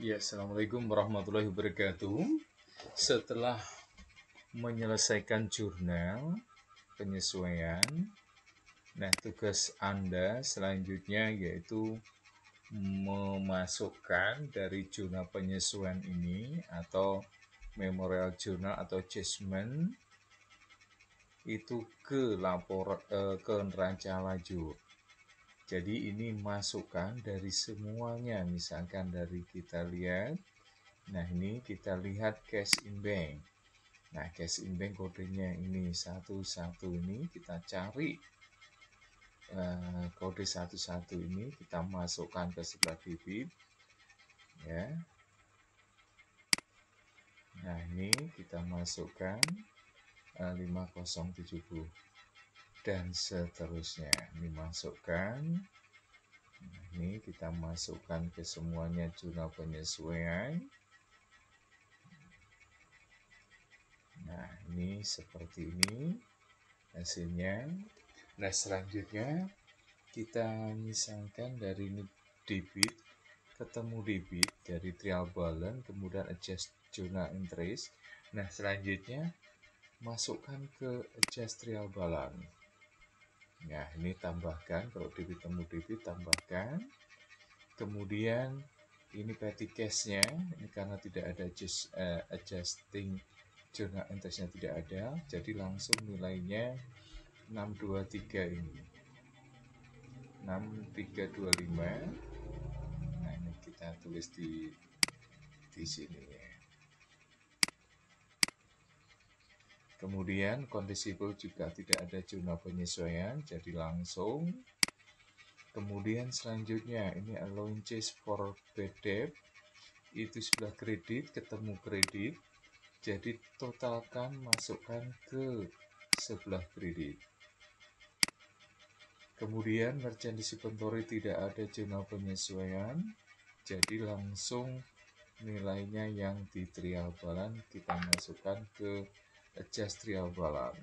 Ya, Assalamualaikum warahmatullahi wabarakatuh. Setelah menyelesaikan jurnal penyesuaian, nah tugas Anda selanjutnya yaitu memasukkan dari jurnal penyesuaian ini atau memorial journal atau judgment itu ke neraca lajur. Jadi ini masukan dari semuanya, misalkan dari kita lihat. Nah, ini kita lihat cash in bank. Nah, cash in bank kodenya ini 11 ini kita cari kode 11 ini kita masukkan ke sebelah debit ya. Nah, ini kita masukkan 5070 dan seterusnya. Ini masukkan. Nah, ini kita masukkan ke semuanya jurnal penyesuaian. Nah, ini seperti ini hasilnya. Nah, selanjutnya kita misalkan dari debit ketemu debit dari trial balance, kemudian adjust journal interest. Nah, selanjutnya masukkan ke adjust trial balance. Nah, ini tambahkan, kalau debit temu debit tambahkan. Kemudian ini petty cash-nya, ini karena tidak ada adjusting journal interest-nya tidak ada, jadi langsung nilainya 623 ini. 6325. Nah, ini kita tulis di sini ya. Kemudian condisible juga tidak ada jurnal penyesuaian, jadi langsung. Kemudian selanjutnya ini allowances for bad debt, itu sebelah kredit ketemu kredit, jadi totalkan masukkan ke sebelah kredit. Kemudian merchandise inventory tidak ada jurnal penyesuaian, jadi langsung nilainya yang di trial balance kita masukkan ke adjust trial balance.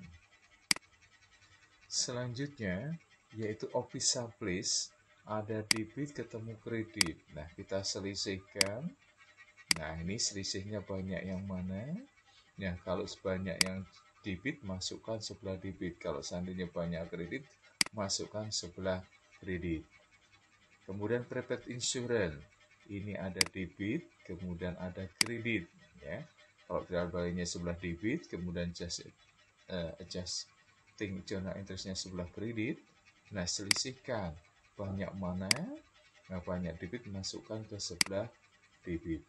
Selanjutnya yaitu office supplies, ada debit ketemu kredit. Nah, kita selisihkan. Nah, ini selisihnya banyak yang mana? Nah, kalau sebanyak yang debit masukkan sebelah debit, kalau seandainya banyak kredit masukkan sebelah kredit. Kemudian prepaid insurance, ini ada debit, kemudian ada kredit ya. Kalau trial balance-nya sebelah debit, kemudian adjusting journal interest-nya sebelah kredit. Nah, selisihkan banyak mana? Nah, banyak debit masukkan ke sebelah debit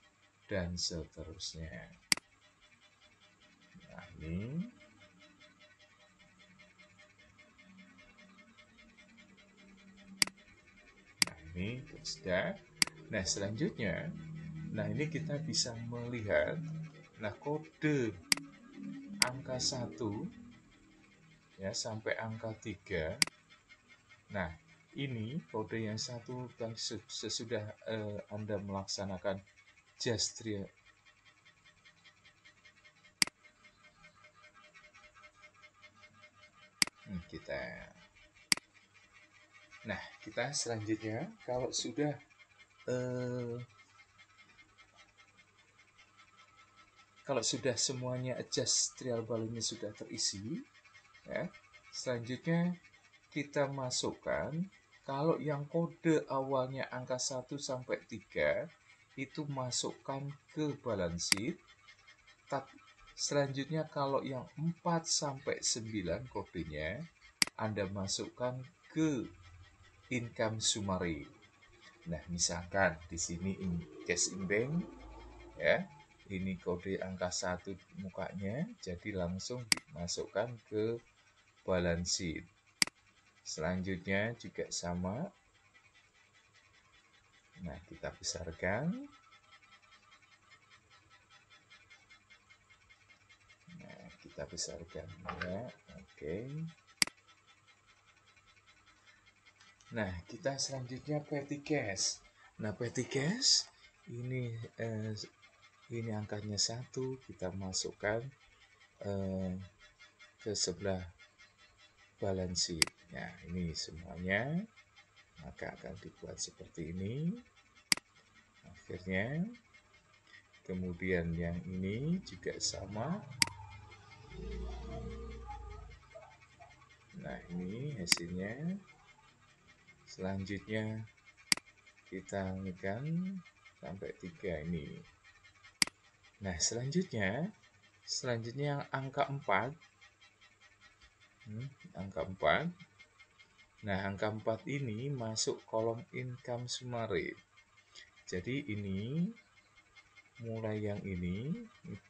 dan seterusnya. Nah, ini sudah. Nah, selanjutnya, nah ini kita bisa melihat, nah kode angka 1 ya sampai angka 3. Nah, ini kode yang 1 dan sesudah Anda melaksanakan just trial. Kita selanjutnya kalau sudah semuanya adjust trial balance-nya sudah terisi ya, selanjutnya kita masukkan kalau yang kode awalnya angka 1 sampai 3 itu masukkan ke balance sheet. Selanjutnya kalau yang 4 sampai 9 kodenya Anda masukkan ke income summary. Nah, misalkan di sini cash in bank ya. Ini kode angka 1 mukanya, jadi langsung dimasukkan ke balance sheet. Selanjutnya juga sama. Nah, kita besarkan. Nah, kita besarkan ya. Oke. Nah, kita selanjutnya petty cash. Nah, petty cash ini angkanya 1, kita masukkan ke sebelah balance sheet. Nah, ini semuanya maka akan dibuat seperti ini. Akhirnya Kemudian yang ini juga sama. Nah, ini hasilnya. Selanjutnya kita tekan sampai 3 ini. Nah, selanjutnya yang angka 4. Angka 4. Nah, angka 4 ini masuk kolom income summary. Jadi ini mulai yang ini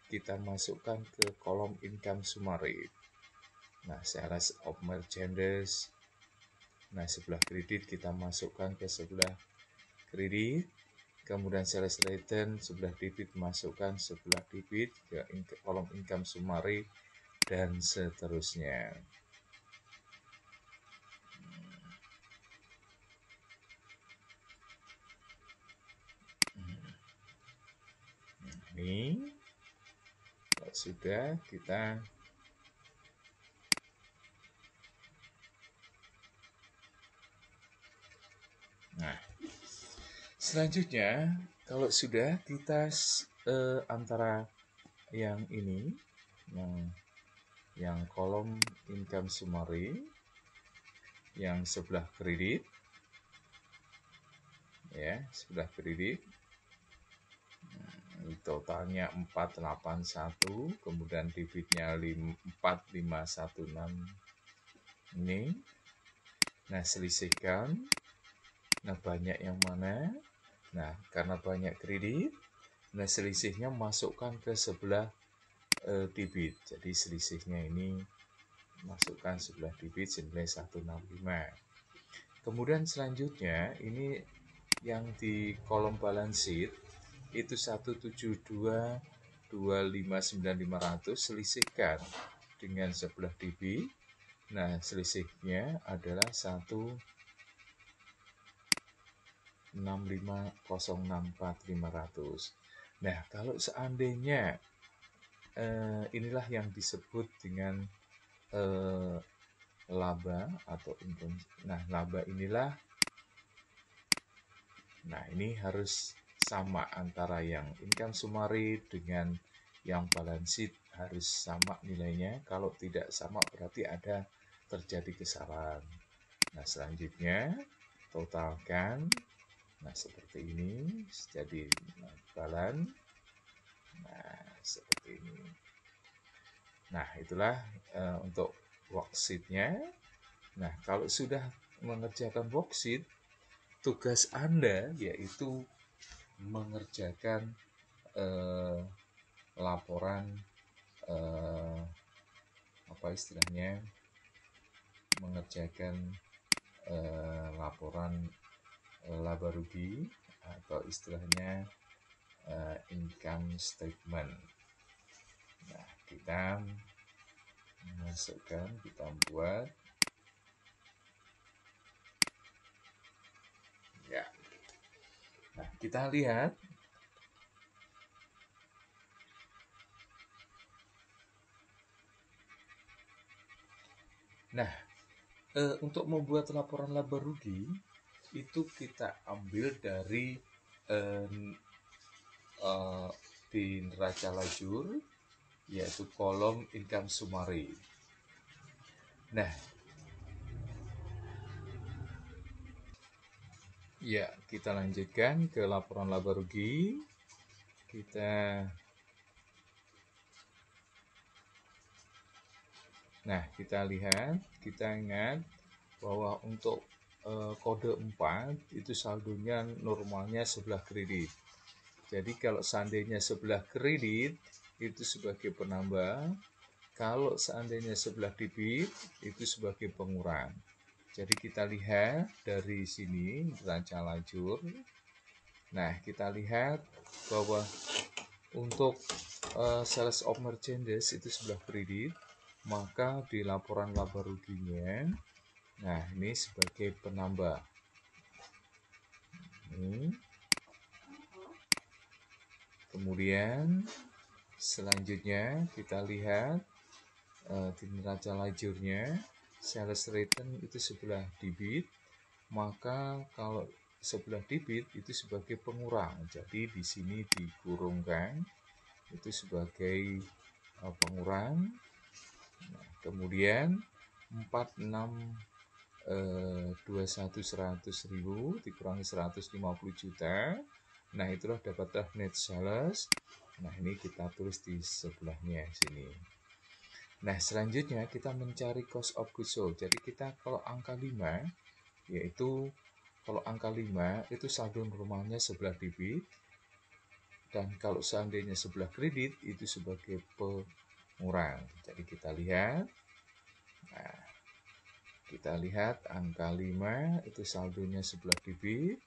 kita masukkan ke kolom income summary. Nah, sales of merchandise. Nah, sebelah kredit kita masukkan ke sebelah kredit. Kemudian sales return sebelah debit masukkan sebelah debit ke kolom income summary dan seterusnya. Ini kalau sudah kita selanjutnya kalau sudah kita antara yang ini yang kolom income summary yang sebelah kredit ya, sebelah kredit totalnya 481, kemudian debitnya 4516 ini. Nah, selisihkan. Nah, banyak yang mana? Nah, karena banyak kredit, nah selisihnya masukkan ke sebelah debit. Jadi selisihnya ini masukkan sebelah debit senilai 165. Kemudian selanjutnya ini yang di kolom balance sheet itu 172.259.500 selisihkan dengan sebelah debit. Nah, selisihnya adalah 165.064.500. Nah, kalau seandainya inilah yang disebut dengan laba atau income. Nah, laba inilah. Nah, ini harus sama antara yang income summary dengan yang balance sheet harus sama nilainya. Kalau tidak sama berarti ada terjadi kesalahan. Nah, selanjutnya totalkan. Nah, seperti ini jadi balance. Nah, seperti ini. Nah, itulah untuk worksheet-nya. Nah, kalau sudah mengerjakan worksheet, tugas Anda yaitu mengerjakan laporan apa istilahnya, mengerjakan laporan laba rugi atau istilahnya income statement. Nah, kita masukkan, kita buat ya. Nah, kita lihat. Nah, untuk membuat laporan laba rugi itu kita ambil dari di neraca lajur, yaitu kolom income summary. Nah, ya, kita lanjutkan ke laporan laba rugi. Kita lihat, kita ingat bahwa untuk kode 4 itu saldonya normalnya sebelah kredit. Jadi kalau seandainya sebelah kredit itu sebagai penambah, kalau seandainya sebelah debit itu sebagai pengurang. Jadi kita lihat dari sini neraca lajur. Nah, kita lihat bahwa untuk sales of merchandise itu sebelah kredit, maka di laporan laba ruginya, nah ini sebagai penambah. Ini. Kemudian selanjutnya kita lihat di neraca lajurnya, sales return itu sebelah debit, maka kalau sebelah debit itu sebagai pengurang. Jadi di sini dikurungkan itu sebagai pengurang. Nah, kemudian 4621.100.000 dikurangi 150 juta. Nah, itulah dapatlah net sales. Nah, ini kita tulis di sebelahnya sini. Nah, selanjutnya kita mencari cost of goods sold. Jadi kita kalau angka 5, yaitu kalau angka 5 itu saldo normalnya sebelah debit, dan kalau seandainya sebelah kredit itu sebagai pengurang. Jadi kita lihat, nah, kita lihat angka 5 itu saldonya sebelah debit.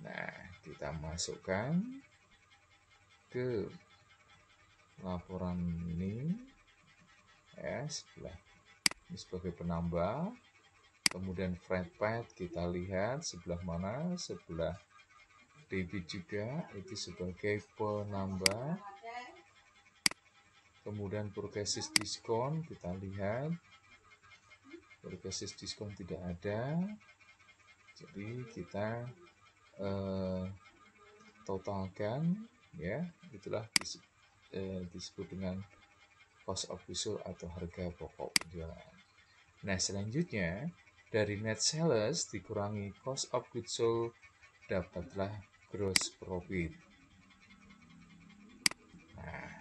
Nah, kita masukkan ke laporan ini, ya, sebelah ini sebagai penambah. Kemudian freight paid kita lihat sebelah mana, sebelah debit juga itu sebagai penambah. Kemudian purchases diskon kita lihat, purchases diskon tidak ada. Jadi kita totalkan, ya, itulah disebut dengan cost of goods sold atau harga pokok penjualan. Nah, selanjutnya dari net sales dikurangi cost of goods sold dapatlah gross profit. Nah,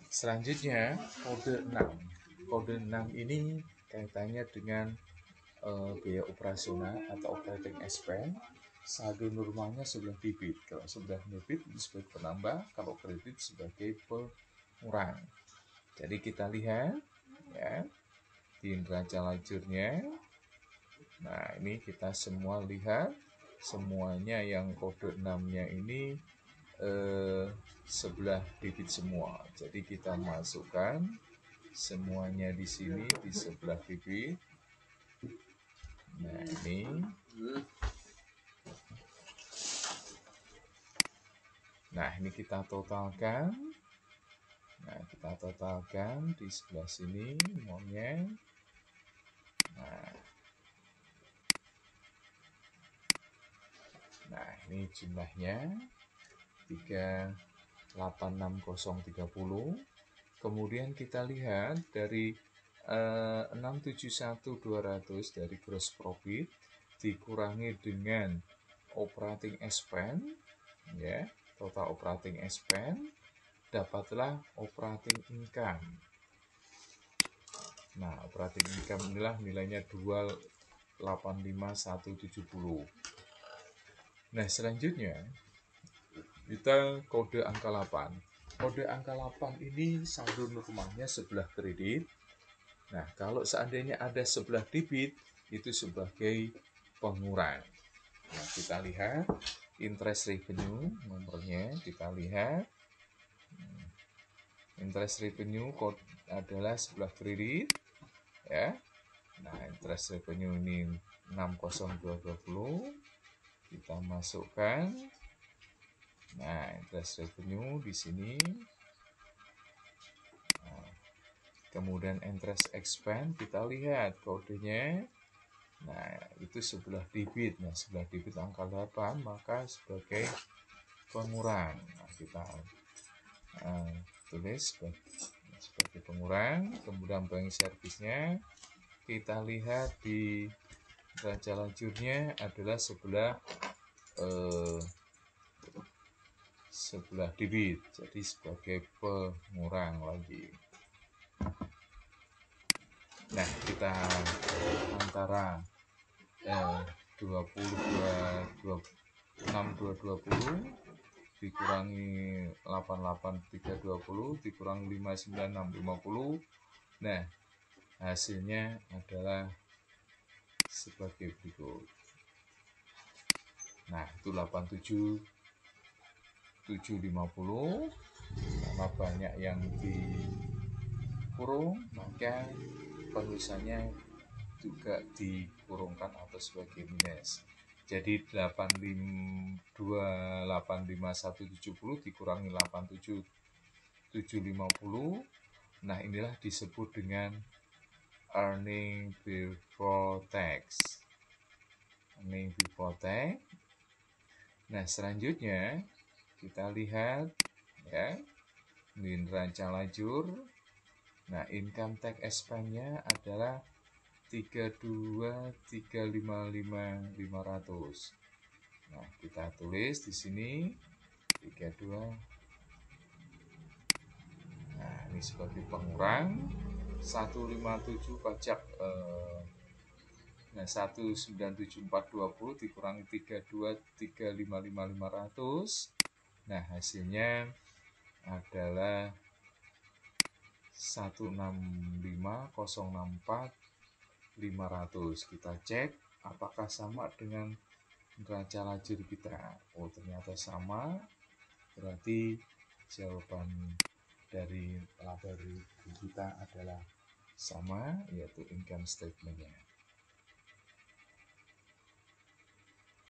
selanjutnya kode 6. Kode 6 ini kaitannya dengan biaya operasional atau operating expense. Saldo normalnya sebelah debit. Kalau sebelah debit itu sebagai penambah, kalau kredit sebagai pengurang. Jadi kita lihat, ya, di neraca lajurnya. Nah, ini kita semua lihat, semuanya yang kode 6-nya ini sebelah debit semua. Jadi kita masukkan semuanya di sini di sebelah debit. Nah, ini. Nah, ini kita totalkan. Nah, kita totalkan di sebelah sini semuanya. Nah, ini jumlahnya 386.030. Kemudian kita lihat dari 671.200 dari gross profit dikurangi dengan operating expense, ya, total operating expense, dapatlah operating income. Nah, operating income inilah nilainya 285.170. Nah, selanjutnya kita kode angka 8. Kode angka 8 ini saldo normalnya sebelah kredit. Nah, kalau seandainya ada sebelah debit, itu sebagai pengurang. Nah, kita lihat interest revenue nomornya, kita lihat interest revenue adalah sebelah kredit, ya. Nah, interest revenue ini 60220 kita masukkan. Nah, interest revenue di sini. Nah, kemudian interest expense kita lihat kodenya. Nah, itu sebelah debit. Nah, sebelah debit angka 8 maka sebagai pengurang. Nah, kita tulis sebagai pengurang. Kemudian bank servisnya kita lihat di neraca lajurnya adalah sebelah debit, jadi sebagai pengurang lagi. Nah, kita antara 6220 dikurangi 88320 dikurangi 59650. Nah, hasilnya adalah sebagai berikut. Nah, itu 87.750. Karena banyak yang dikurung, maka penulisannya juga dikurungkan atau sebagai minus. Jadi 285.170 dikurangi 87.750. Nah, inilah disebut dengan earning before tax. Ini hipotek. Nah, selanjutnya kita lihat ya, ini neraca lajur. Nah, income tax expense-nya adalah 32.355.500. Nah, kita tulis di sini 32. Nah, ini sebagai pengurang 157 pajak nah 197.420 dikurangi 32.355.500. Nah, hasilnya adalah 165.064.500. Kita cek apakah sama dengan neraca lajur kita. Oh, ternyata sama. Berarti jawaban dari laba kita adalah sama, yaitu income statement-nya.